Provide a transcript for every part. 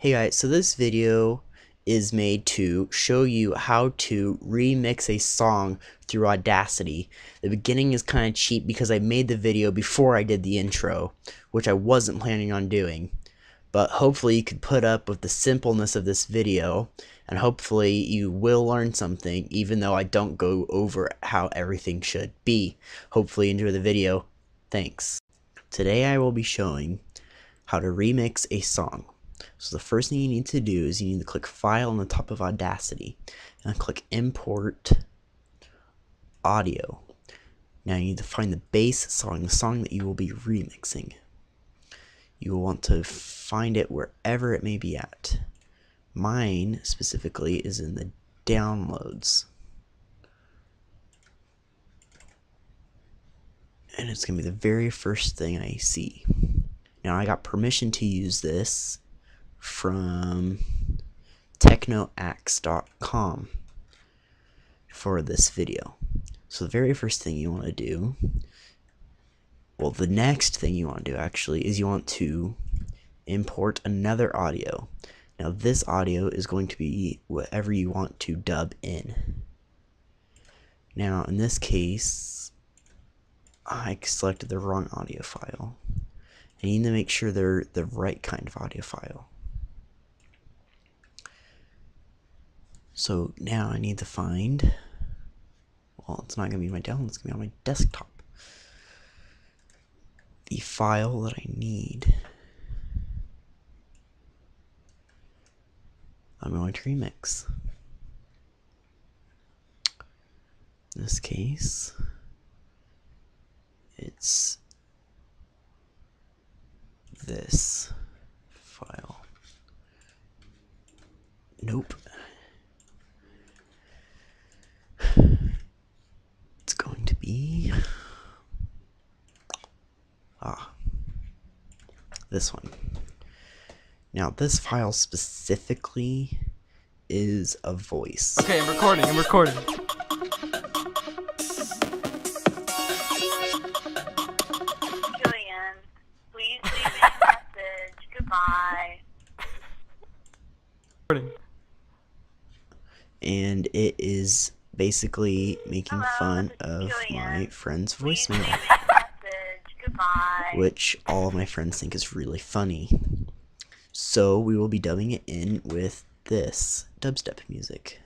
Hey guys, so this video is made to show you how to remix a song through Audacity. The beginning is kind of cheap because I made the video before I did the intro, which I wasn't planning on doing. But hopefully you could put up with the simpleness of this video, and hopefully you will learn something even though I don't go over how everything should be. Hopefully you enjoy the video. Thanks. Today I will be showing how to remix a song. So the first thing you need to do is you need to click File on the top of Audacity and click Import Audio. Now you need to find the base song, the song that you will be remixing. You will want to find it wherever it may be at. Mine specifically is in the downloads. And it's going to be the very first thing I see. Now I got permission to use this from technoaxe.com for this video. So the very first thing you want to do, well, the next thing you want to do actually is you want to import another audio. Now this audio is going to be whatever you want to dub in. Now in this case, I selected the wrong audio file. I need to make sure they're the right kind of audio file. So now I need to find, well, it's not going to be my download, it's going to be on my desktop. The file that I need, I'm going to remix. In this case, it's this file. Nope. It's going to be this one. Now this file specifically is a voice. Okay, I'm recording. Julian, please leave me a message. Goodbye. And it is basically making Hello, fun this is of Julian. my friend's Please leave me voicemail, a message. Goodbye. which all of my friends think is really funny. So we will be dubbing it in with this dubstep music.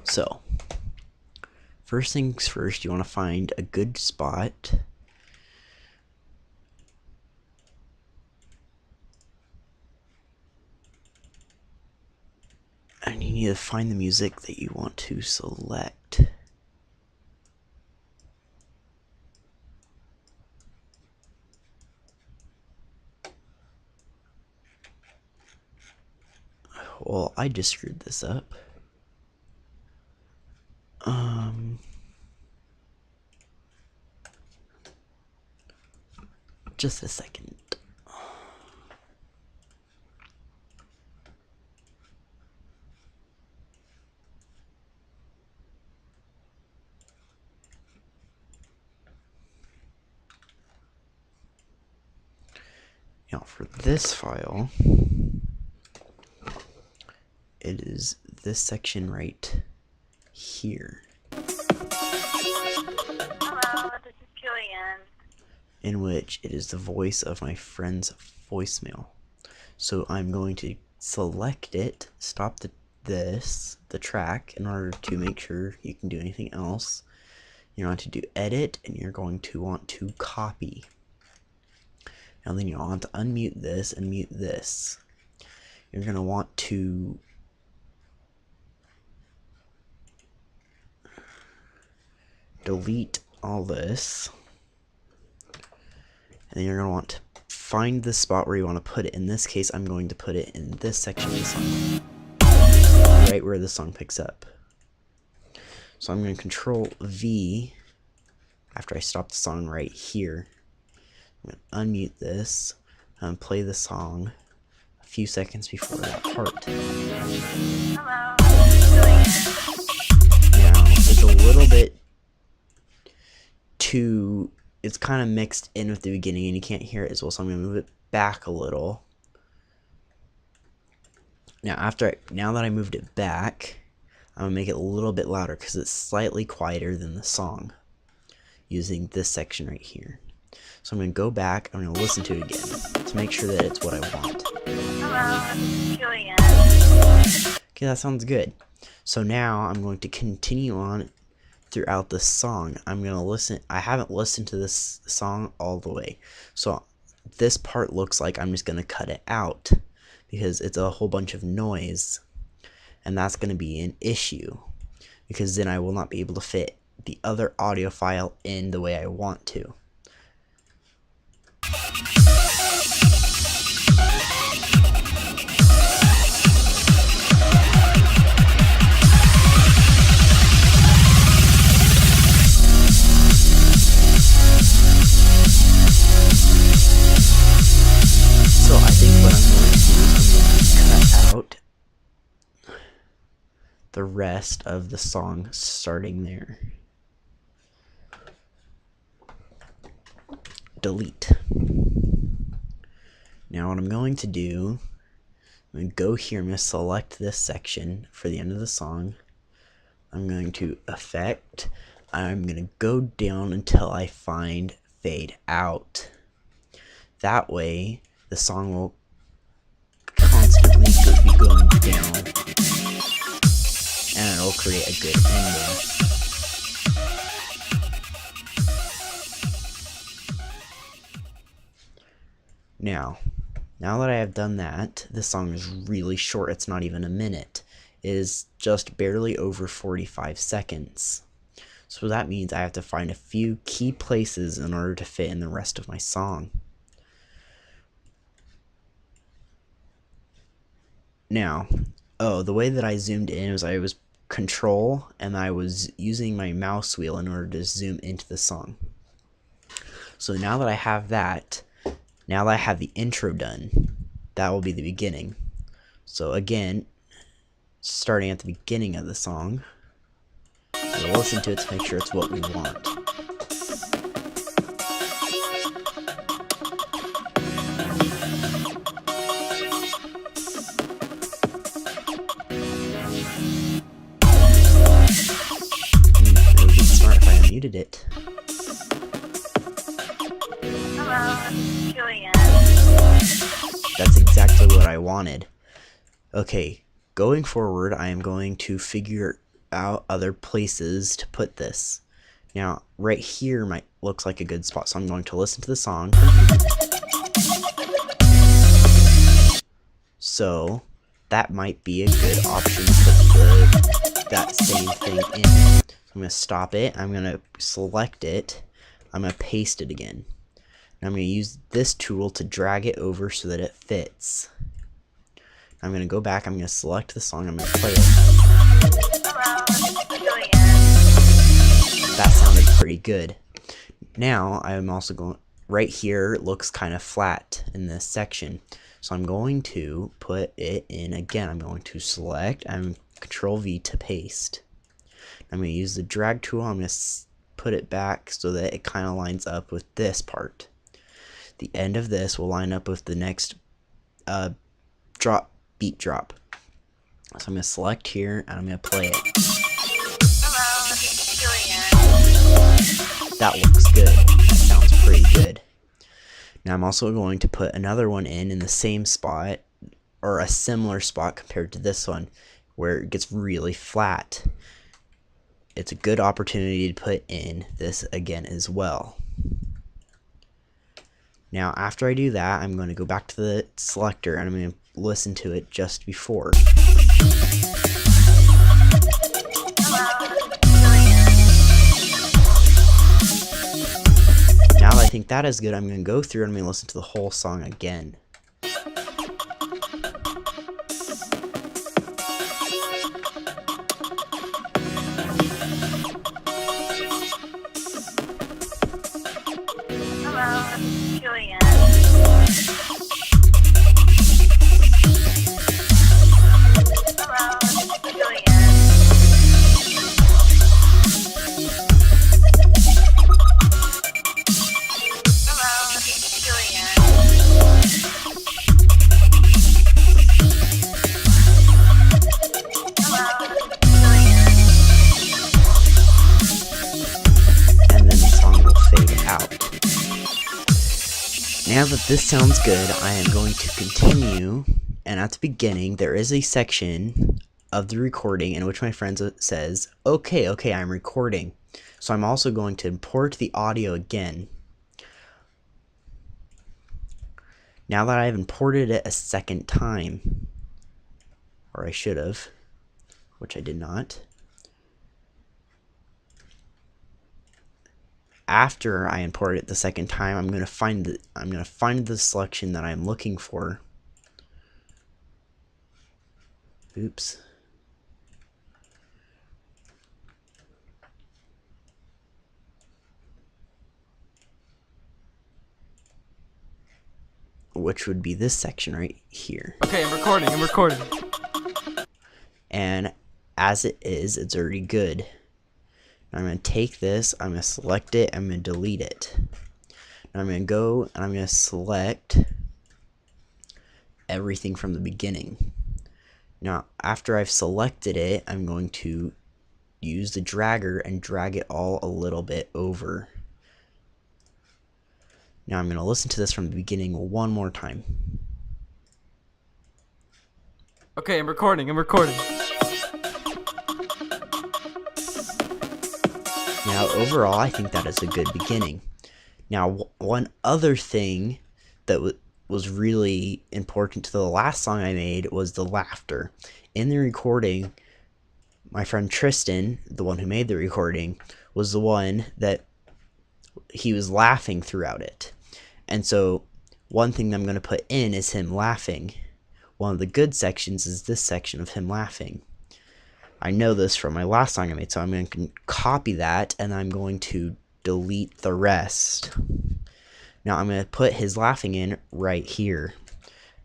So, first things first, you want to find a good spot. And you need to find the music that you want to select. Well, I just screwed this up. Just a second. Now for this file, it is this section right here, Hello, this is Julian. in which it is the voice of my friend's voicemail. So I'm going to select it, stop the track in order to make sure you can do anything else. You want to do edit, and you're going to want to copy. Now then you'll want to unmute this and mute this. You're going to want to delete all this. And then you're going to want to find the spot where you want to put it. In this case, I'm going to put it in this section of the song, right where the song picks up. So I'm going to Control V after I stop the song right here. I'm going to unmute this and play the song a few seconds before that part. Hello, this is Julian. Now, it's a little bit it's kind of mixed in with the beginning and you can't hear it as well, so I'm going to move it back a little. Now that I moved it back, I'm going to make it a little bit louder because it's slightly quieter than the song using this section right here. So I'm going to go back, I'm going to listen to it again to make sure that it's what I want. Hello, this is Julian. Okay, that sounds good. So now I'm going to continue on throughout the song. I'm going to listen. I haven't listened to this song all the way. So this part looks like I'm just going to cut it out because it's a whole bunch of noise. And that's going to be an issue because then I will not be able to fit the other audio file in the way I want to. So I think what I'm going to do is I'm going to cut out the rest of the song starting there. Delete. Now what I'm going to do, I'm going to go here, I'm going to select this section for the end of the song. I'm going to Effect, I'm going to go down until I find Fade Out. That way the song will constantly be going down and it'll create a good ending. Now that I have done that, this song is really short. It's not even a minute. It is just barely over 45 seconds. So that means I have to find a few key places in order to fit in the rest of my song. Now, the way that I zoomed in was I was Control and I was using my mouse wheel in order to zoom into the song. So now that I have that, now that I have the intro done, that will be the beginning. So again, starting at the beginning of the song, we'll listen to it to make sure it's what we want. It would be smart if I unmuted it. Hello, this is Julian. That's exactly what I wanted. Okay, going forward, I am going to figure out other places to put this. Now, right here looks like a good spot, so I'm going to listen to the song. So, that might be a good option to put that same thing in. So I'm going to stop it, I'm going to select it, I'm going to paste it again. I'm going to use this tool to drag it over so that it fits. I'm going to go back, I'm going to select the song, I'm going to play it. Hello, this is Julian. That sounded pretty good. Now, I'm also going, right here, it looks kind of flat in this section. So I'm going to put it in again. I'm going to select, I'm Control V to paste. I'm going to use the drag tool, I'm going to put it back so that it kind of lines up with this part. The end of this will line up with the next beat drop. So I'm going to select here and I'm going to play it. Hello, this is Julian. That looks good. That sounds pretty good. Now I'm also going to put another one in the same spot, or a similar spot compared to this one, where it gets really flat. It's a good opportunity to put in this again as well. Now, after I do that, I'm going to go back to the selector and I'm going to listen to it just before. Now that I think that is good, I'm going to go through and I'm going to listen to the whole song again. Hello, this is Julian. Hello, this is Julian. Now that this sounds good, I am going to continue, and at the beginning there is a section of the recording in which my friend says, okay, I'm recording. So I'm also going to import the audio again. Now that I've imported it a second time, or I should have, which I did not. After I import it the second time, I'm going to find the selection that I'm looking for. Oops. Which would be this section right here. Okay, I'm recording. And as it is, it's already good. Now I'm going to take this, I'm going to select it, I'm going to delete it. Now I'm going to go and I'm going to select everything from the beginning. Now after I've selected it, I'm going to use the dragger and drag it all a little bit over. Now I'm going to listen to this from the beginning one more time. Okay, I'm recording. Now overall, I think that is a good beginning. Now one other thing that was really important to the last song I made was the laughter. In the recording, my friend Tristan, the one who made the recording, was the one that he was laughing throughout it. And so one thing that I'm going to put in is him laughing. One of the good sections is this section of him laughing. I know this from my last song I made, so I'm going to copy that and I'm going to delete the rest. Now I'm going to put his laughing in right here.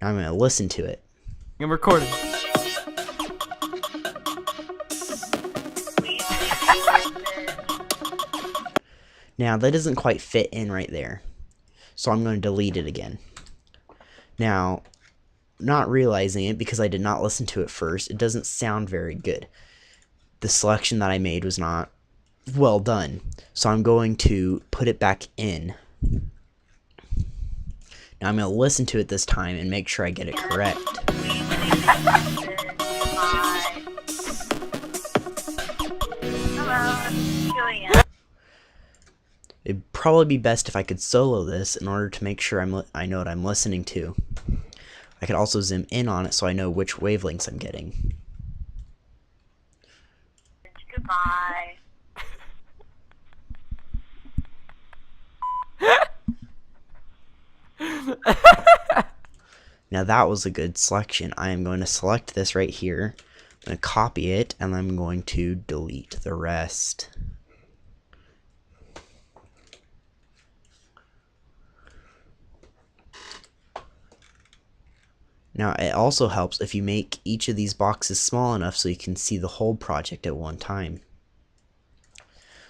Now I'm going to listen to it. I'm recording. Now that doesn't quite fit in right there, so I'm going to delete it again. Now, not realizing it because I did not listen to it first, it doesn't sound very good. The selection that I made was not well done, so I'm going to put it back in. Now I'm going to listen to it this time and make sure I get it correct. Hello, Julian. It'd probably be best if I could solo this in order to make sure I know what I'm listening to. I could also zoom in on it so I know which wavelengths I'm getting. Goodbye. Now that was a good selection. I am going to select this right here. I'm going to copy it and I'm going to delete the rest. Now it also helps if you make each of these boxes small enough so you can see the whole project at one time.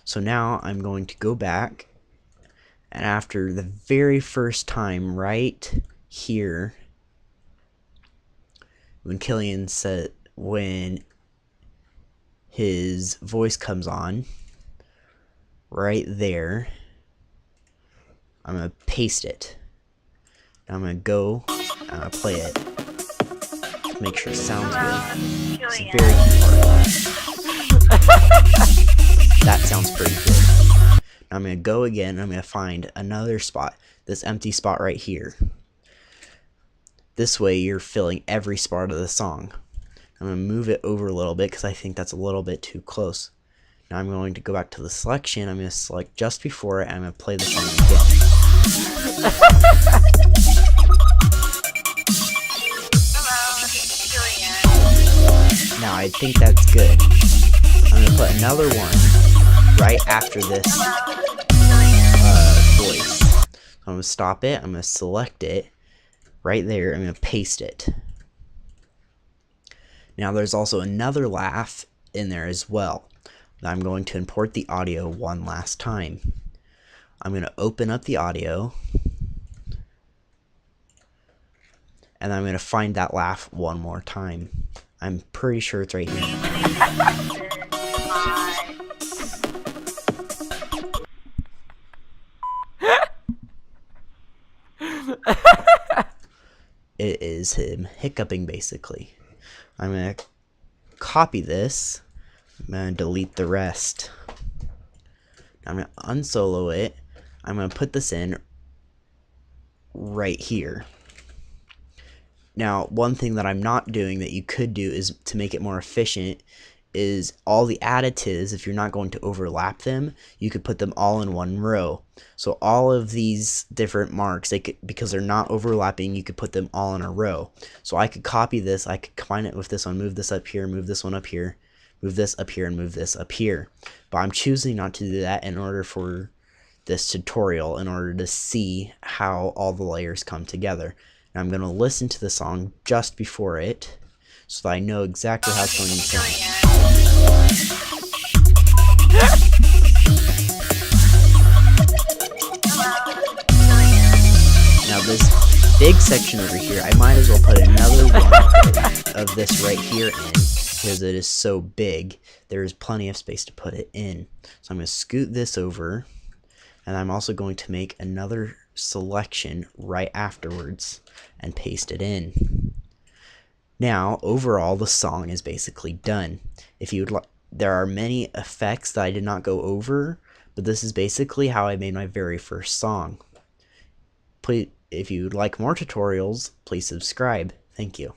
So now I'm going to go back, and after the very first time right here, when his voice comes on, right there, I'm going to paste it. Now I'm going to go and I'm going to play it. Make sure it sounds good. It's Julian. very important. That sounds pretty good. Now I'm going to go again and I'm going to find another spot, this empty spot right here. This way you're filling every spot of the song. I'm going to move it over a little bit because I think that's a little bit too close. Now I'm going to go back to the selection. I'm going to select just before it and I'm going to play the song again. Now I think that's good. I'm going to put another one right after this voice. So I'm going to stop it. I'm going to select it right there. I'm going to paste it. Now there's also another laugh in there as well. I'm going to import the audio one last time. I'm going to open up the audio. And I'm going to find that laugh one more time. I'm pretty sure it's right here. is him hiccuping basically. I'm going to copy this. I'm going to delete the rest. I'm going to unsolo it. I'm going to put this in right here. Now, one thing that I'm not doing that you could do is to make it more efficient is all the additives, if you're not going to overlap them, you could put them all in one row. So all of these different marks, because they're not overlapping, you could put them all in a row. So I could copy this, I could combine it with this one, move this up here, move this one up here, move this up here, and move this up here. But I'm choosing not to do that in order for this tutorial, in order to see how all the layers come together. And I'm going to listen to the song just before it so that I know exactly how it's going to sound. Now this big section over here, I might as well put another one of this right here in, because it is so big. There is plenty of space to put it in. So I'm going to scoot this over, and I'm also going to make another selection right afterwards and paste it in. Now, overall, the song is basically done. If you would like, there are many effects that I did not go over, but this is basically how I made my very first song. Please, if you would like more tutorials, please subscribe. Thank you.